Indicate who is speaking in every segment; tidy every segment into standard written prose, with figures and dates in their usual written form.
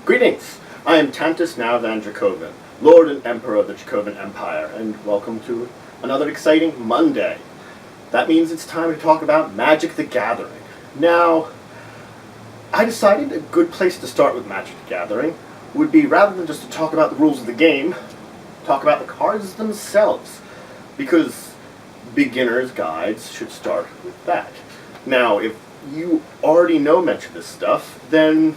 Speaker 1: Greetings! I am Tantus Navan Dracovin, Lord and Emperor of the Dracovin Empire, and welcome to another exciting Monday. That means it's time to talk about Magic the Gathering. Now, I decided a good place to start with Magic the Gathering would be, rather than just to talk about the rules of the game, talk about the cards themselves, because beginner's guides should start with that. Now, if you already know much of this stuff, then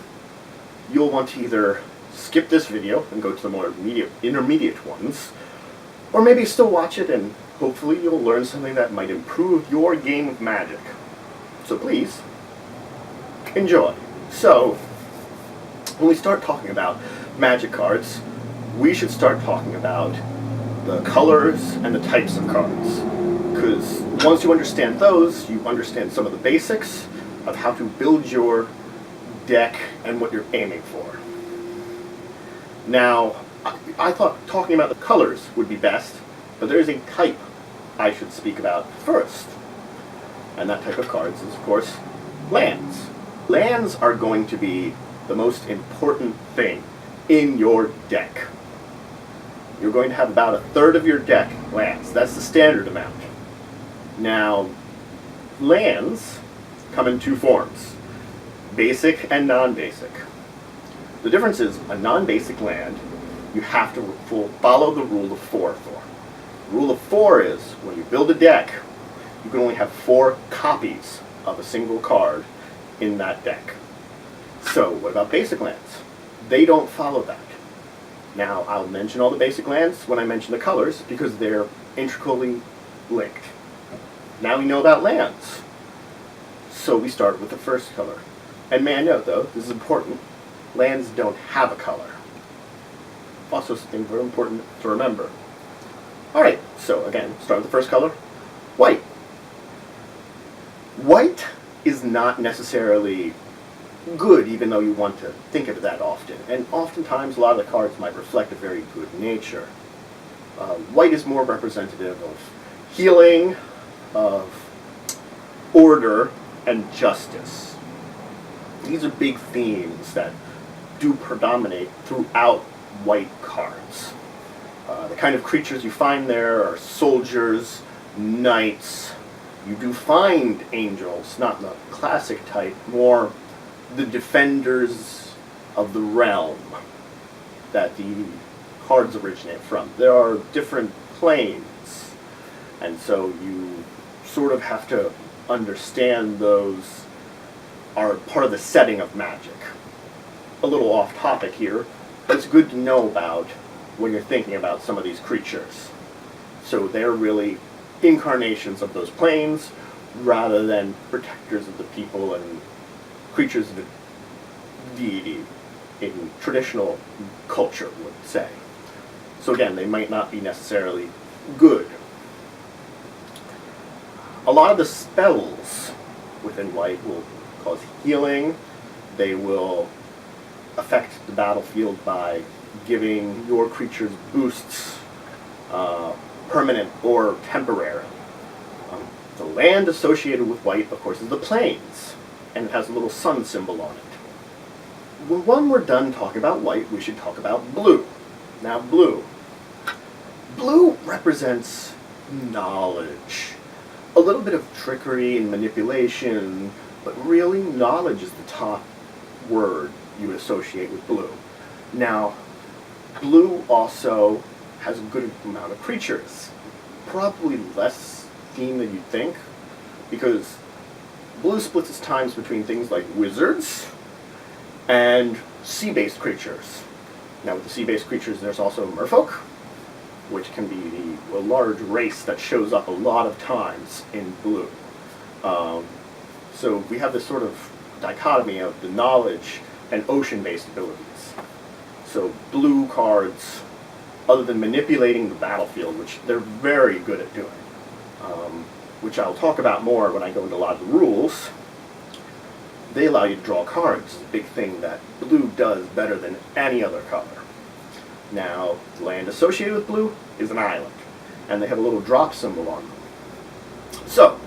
Speaker 1: you'll want to either skip this video and go to the more intermediate ones, or maybe still watch it and hopefully you'll learn something that might improve your game of Magic. So please, enjoy. So, when we start talking about Magic cards, we should start talking about the colors and the types of cards. Because once you understand those, you understand some of the basics of how to build your deck and what you're aiming for. Now, I thought talking about the colors would be best, but there is a type I should speak about first. And that type of cards is, of course, lands. Lands are going to be the most important thing in your deck. You're going to have about a third of your deck lands. That's the standard amount. Now, lands come in two forms: basic and non-basic. The difference is, a non-basic land, you have to follow the rule of 4 for. The rule of 4 is, when you build a deck, you can only have 4 copies of a single card in that deck. So, what about basic lands? They don't follow that. Now, I'll mention all the basic lands when I mention the colors, because they're intricately linked. Now we know about lands. So we start with the first color. And may I note, though, this is important, lands don't have a color. Also something very important to remember. Alright, so again, start with the first color, white. White is not necessarily good, even though you want to think of it that often. And oftentimes, a lot of the cards might reflect a very good nature. White is more representative of healing, of order, and justice. These are big themes that do predominate throughout white cards. The kind of creatures you find there are soldiers, knights. You do find angels, not the classic type, more the defenders of the realm that the cards originate from. There are different planes, and so you sort of have to understand those are part of the setting of Magic. A little off topic here, but it's good to know about when you're thinking about some of these creatures. So they're really incarnations of those planes rather than protectors of the people and creatures of the deity in traditional culture would say. So again, they might not be necessarily good. A lot of the spells within white will cause healing. They will affect the battlefield by giving your creatures boosts, permanent or temporary. The land associated with white, of course, is the plains, and it has a little sun symbol on it. When we're done talking about white, we should talk about blue. Now, blue. Blue represents knowledge. A little bit of trickery and manipulation, but really knowledge is the top word you would associate with blue. Now, blue also has a good amount of creatures. Probably less theme than you'd think, because blue splits its times between things like wizards and sea-based creatures. Now, with the sea-based creatures, there's also merfolk, which can be a large race that shows up a lot of times in blue. So we have this sort of dichotomy of the knowledge and ocean-based abilities. So blue cards, other than manipulating the battlefield, which they're very good at doing, which I'll talk about more when I go into a lot of the rules, they allow you to draw cards. It's a big thing that blue does better than any other color. Now, the land associated with blue is an island, and they have a little drop symbol on them. So,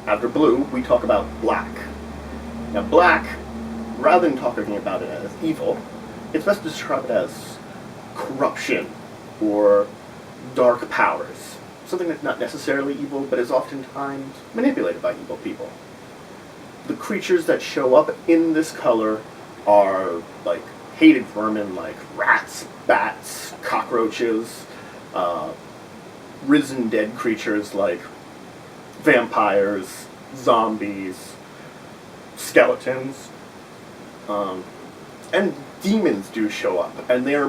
Speaker 1: after blue, we talk about black. Now, black, rather than talking about it as evil, it's best to describe it as corruption or dark powers. Something that's not necessarily evil, but is oftentimes manipulated by evil people. The creatures that show up in this color are like hated vermin like rats, bats, cockroaches, risen dead creatures like vampires, zombies, skeletons, and demons do show up, and they're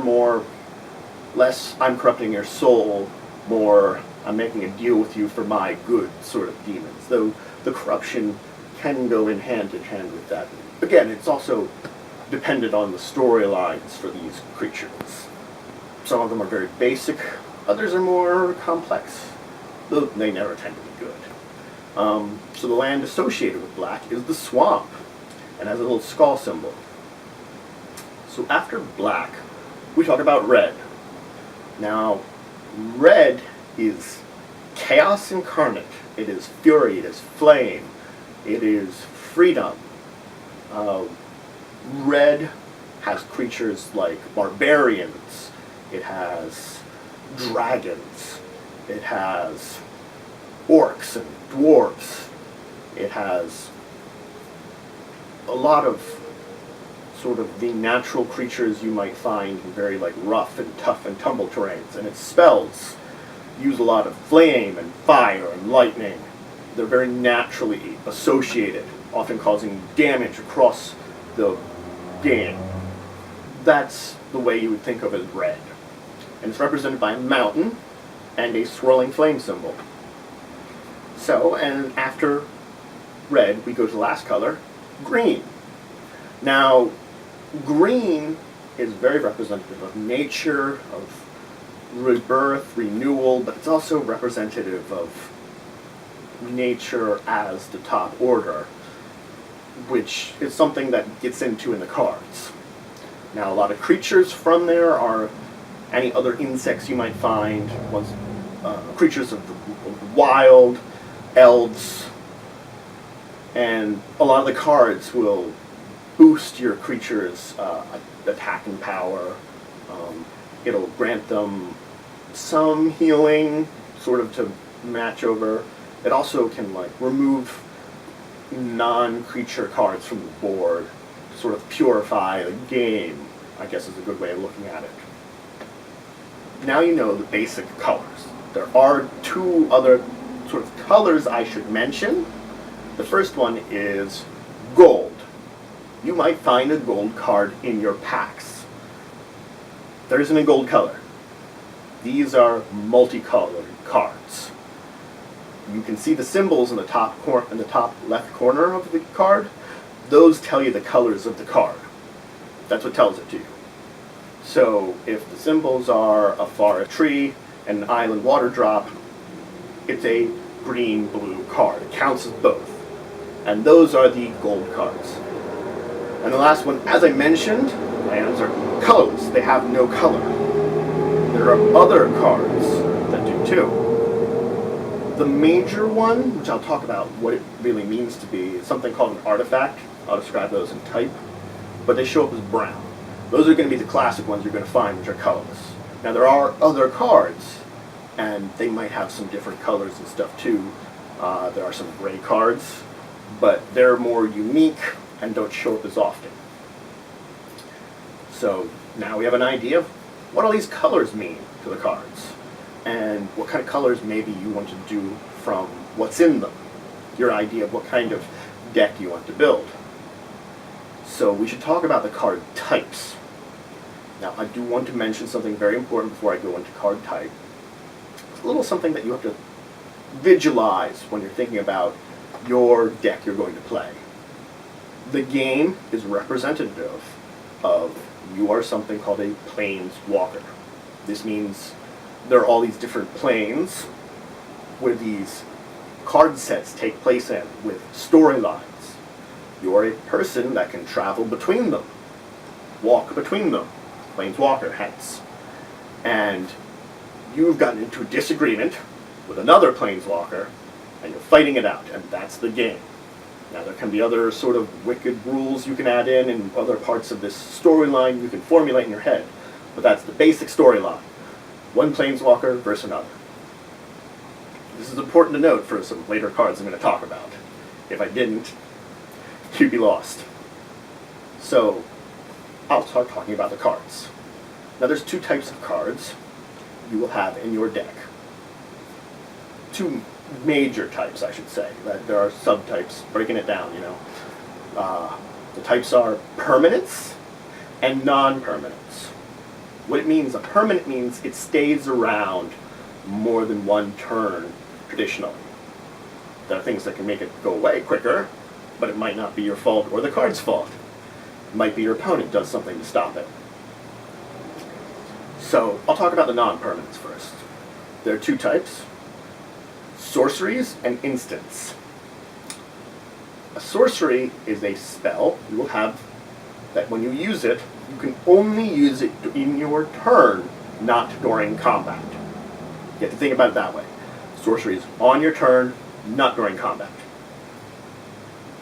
Speaker 1: less I'm corrupting your soul, more I'm making a deal with you for my good sort of demons, though the corruption can go in hand with that. Again, it's also dependent on the storylines for these creatures. Some of them are very basic, others are more complex, though they never tend to be good. So the land associated with black is the swamp, and has a little skull symbol. So after black, we talk about red. Now, red is chaos incarnate. It is fury, it is flame, it is freedom. Red has creatures like barbarians, it has dragons, it has orcs and dwarves, it has a lot of sort of the natural creatures you might find in very like rough and tough and tumble terrains, and its spells use a lot of flame and fire and lightning. They're very naturally associated, often causing damage across the game. That's the way you would think of it as red. And it's represented by a mountain and a swirling flame symbol. So, and after red, we go to the last color, green. Now, green is very representative of nature, of rebirth, renewal, but it's also representative of nature as the top order, which is something that gets into in the cards. Now, a lot of creatures from there are any other insects you might find, creatures of the wild, elves, and a lot of the cards will boost your creature's attacking power. It'll grant them some healing, sort of to match over. It also can like remove non-creature cards from the board, to sort of purify the game, I guess is a good way of looking at it. Now you know the basic colors. There are two other sort of colors I should mention. The first one is gold. You might find a gold card in your packs. There isn't a gold color. These are multicolored cards. You can see the symbols in the top left corner of the card. Those tell you the colors of the card. That's what tells it to you. So if the symbols are a forest tree and an island water drop, it's a green-blue card. It counts as both. And those are the gold cards. And the last one, as I mentioned, lands are colorless. They have no color. There are other cards that do too. The major one, which I'll talk about what it really means to be, is something called an artifact. I'll describe those in type. But they show up as brown. Those are going to be the classic ones you're going to find, which are colorless. Now there are other cards, and they might have some different colors and stuff too. There are some gray cards, but they're more unique and don't show up as often. So now we have an idea of what all these colors mean to the cards, and what kind of colors maybe you want to do from what's in them. Your idea of what kind of deck you want to build. So we should talk about the card types. Now I do want to mention something very important before I go into card type. It's a little something that you have to visualize when you're thinking about your deck you're going to play. The game is representative of you are something called a planeswalker. This means there are all these different planes where these card sets take place in with storylines. You're a person that can travel between them, walk between them, planeswalker hence. And you've gotten into a disagreement with another planeswalker, and you're fighting it out, and that's the game. Now there can be other sort of wicked rules you can add in and other parts of this storyline you can formulate in your head. But that's the basic storyline. One planeswalker versus another. This is important to note for some later cards I'm going to talk about. If I didn't, you'd be lost. So, I'll start talking about the cards. Now there's two types of cards you will have in your deck. Two major types, I should say. There are subtypes, breaking it down, you know. The types are permanents and non-permanents. What it means, a permanent means it stays around more than one turn, traditionally. There are things that can make it go away quicker, but it might not be your fault or the card's fault. It might be your opponent does something to stop it. So, I'll talk about the non-permanents first. There are two types. Sorceries and instants. A sorcery is a spell you will have that when you use it, you can only use it in your turn, not during combat. You have to think about it that way. Sorcery is on your turn, not during combat.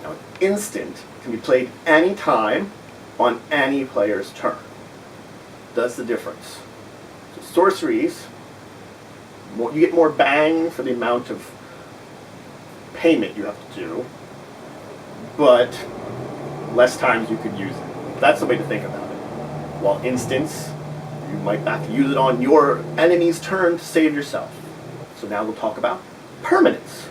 Speaker 1: Now, an instant can be played any time on any player's turn. That's the difference. So sorceries, you get more bang for the amount of payment you have to do, but less times you could use it. That's the way to think about it. While instants, you might have to use it on your enemy's turn to save yourself. So now we'll talk about permanents.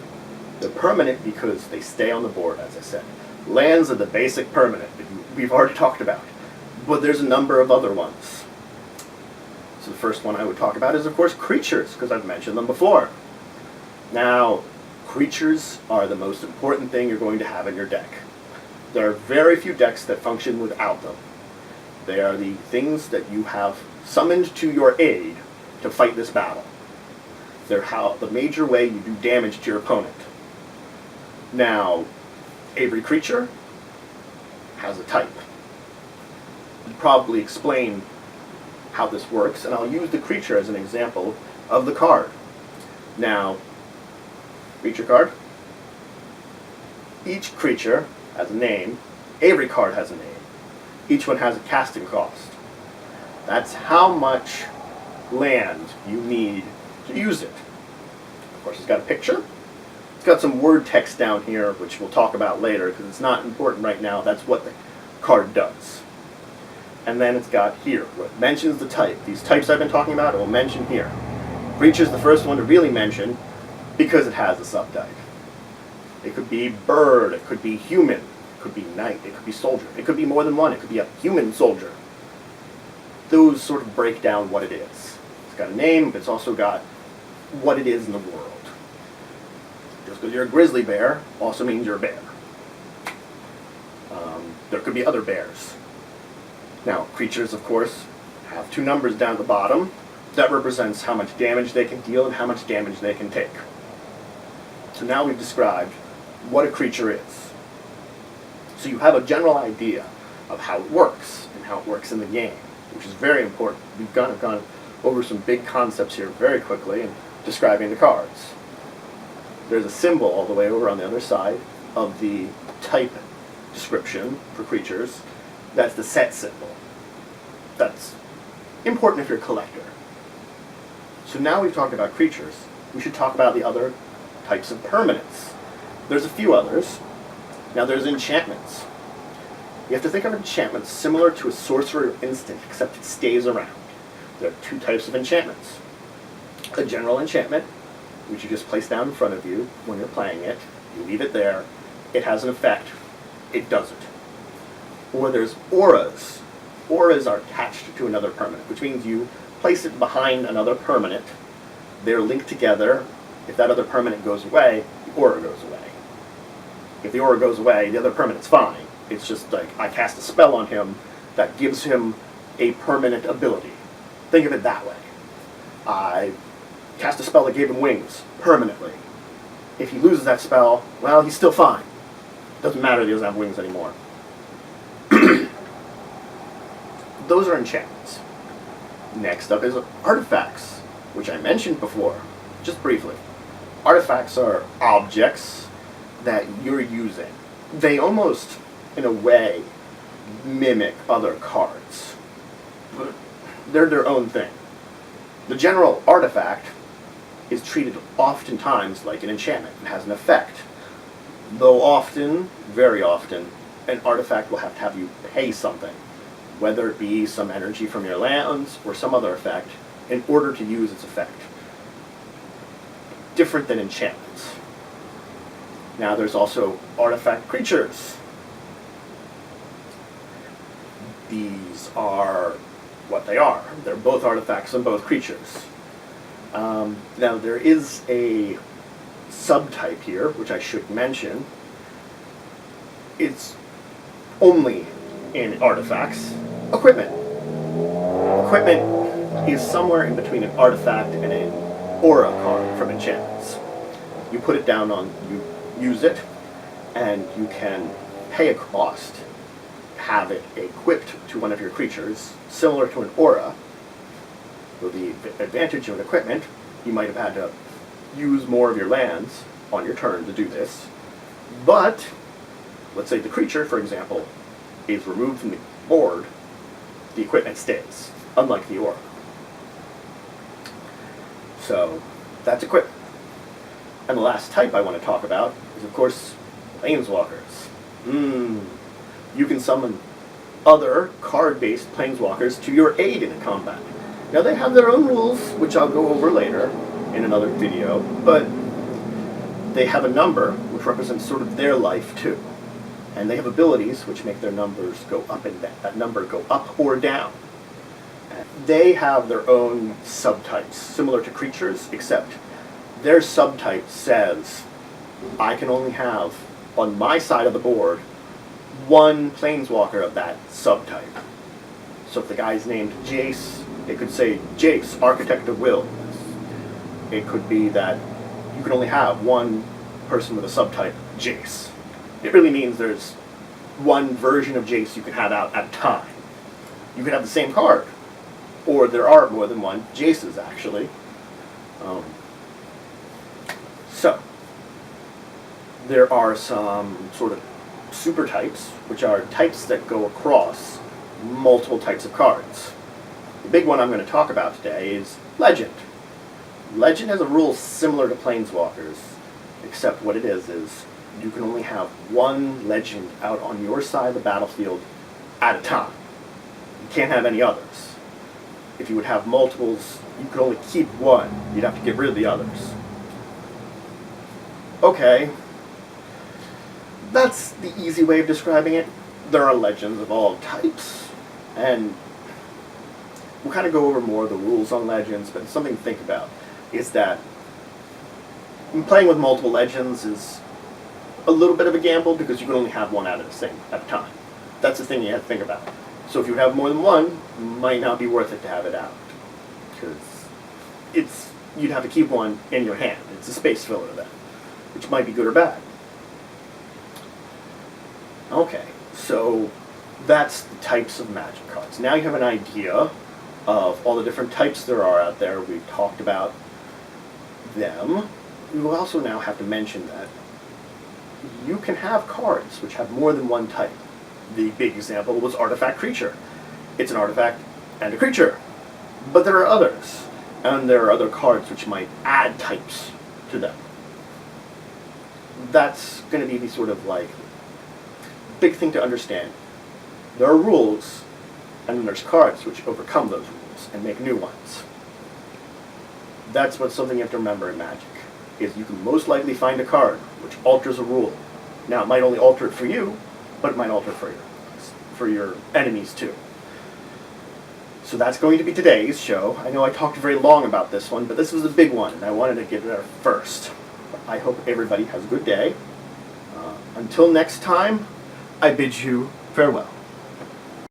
Speaker 1: They're permanent because they stay on the board, as I said. Lands are the basic permanent that we've already talked about, but there's a number of other ones. So the first one I would talk about is, of course, creatures, because I've mentioned them before. Now, creatures are the most important thing you're going to have in your deck. There are very few decks that function without them. They are the things that you have summoned to your aid to fight this battle. They're the major way you do damage to your opponent. Now, every creature has a type. I'll probably explain how this works, and I'll use the creature as an example of the card. Now, creature card. Each creature has a name. Every card has a name. Each one has a casting cost. That's how much land you need to use it. Of course, it's got a picture. It's got some word text down here, which we'll talk about later, because it's not important right now. That's what the card does. And then it's got here, what mentions the type. These types I've been talking about, it will mention here. Creature's the first one to really mention, because it has a subtype. It could be bird, it could be human, it could be knight, it could be soldier. It could be more than one, it could be a human soldier. Those sort of break down what it is. It's got a name, but it's also got what it is in the world. Just because you're a grizzly bear also means you're a bear. There could be other bears. Now, creatures, of course, have two numbers down at the bottom. That represents how much damage they can deal and how much damage they can take. So now we've described what a creature is. So you have a general idea of how it works and how it works in the game, which is very important. We've gone over some big concepts here very quickly in describing the cards. There's a symbol all the way over on the other side of the type description for creatures. That's the set symbol. That's important if you're a collector. So now we've talked about creatures. We should talk about the other types of permanents. There's a few others. Now there's enchantments. You have to think of enchantments similar to a sorcery or instant, except it stays around. There are two types of enchantments. A general enchantment, which you just place down in front of you when you're playing it. You leave it there. It has an effect. It doesn't. Or there's auras. Auras are attached to another permanent, which means you place it behind another permanent. They're linked together. If that other permanent goes away, the aura goes away. If the aura goes away, the other permanent's fine. It's just like I cast a spell on him that gives him a permanent ability. Think of it that way. I cast a spell that gave him wings permanently. If he loses that spell, well, he's still fine. Doesn't matter that he doesn't have wings anymore. Those are enchantments. Next up is artifacts, which I mentioned before, just briefly. Artifacts are objects that you're using. they almost, in a way, mimic other cards. But they're their own thing. The general artifact is treated oftentimes like an enchantment and has an effect. Though often, very often, an artifact will have to have you pay something, whether it be some energy from your lands or some other effect, in order to use its effect. Different than enchantments. Now there's also artifact creatures. These are what they are. They're both artifacts and both creatures. Now there is a subtype here, which I should mention. It's only in artifacts. Equipment. Equipment is somewhere in between an artifact and an aura card from enchantments. You put it down on, you use it, and you can pay a cost to have it equipped to one of your creatures, similar to an aura. So the advantage of an equipment, you might have had to use more of your lands on your turn to do this, but let's say the creature, for example, is removed from the board, the equipment stays, unlike the aura. So that's equipment. And the last type I want to talk about is, of course, planeswalkers. You can summon other card-based planeswalkers to your aid in a combat. Now they have their own rules, which I'll go over later in another video, but they have a number which represents sort of their life too. And they have abilities which make their numbers go up and down, that number go up or down. They have their own subtypes, similar to creatures, except their subtype says, I can only have, on my side of the board, one planeswalker of that subtype. So if the guy's named Jace, it could say, Jace, Architect of Will. It could be that you can only have one person with a subtype, Jace. It really means there's one version of Jace you can have out at a time. You can have the same card, or there are more than one Jaces, actually. So, there are some sort of super types, which are types that go across multiple types of cards. The big one I'm going to talk about today is Legend. Legend has a rule similar to Planeswalkers, except what it is you can only have one Legend out on your side of the battlefield at a time. You can't have any others. If you would have multiples, you could only keep one. You'd have to get rid of the others. Okay, that's the easy way of describing it. There are legends of all types, and we'll kind of go over more of the rules on legends, but something to think about is that playing with multiple legends is a little bit of a gamble because you can only have one out at a time. That's the thing you have to think about. So if you have more than one, it might not be worth it to have it out, because you'd have to keep one in your hand. It's a space filler then, which might be good or bad. Okay, so that's the types of Magic cards. Now you have an idea of all the different types there are out there. We've talked about them. We will also now have to mention that you can have cards which have more than one type. The big example was Artifact Creature. It's an artifact and a creature, but there are others, and there are other cards which might add types to them. That's going to be the sort of like big thing to understand. There are rules, and then there's cards which overcome those rules and make new ones. That's what's something you have to remember in Magic, is you can most likely find a card which alters a rule. Now, it might only alter it for you, but it might alter it for your enemies too. So that's going to be today's show. I know I talked very long about this one, but this was a big one, and I wanted to get there first. I hope everybody has a good day. Until next time, I bid you farewell.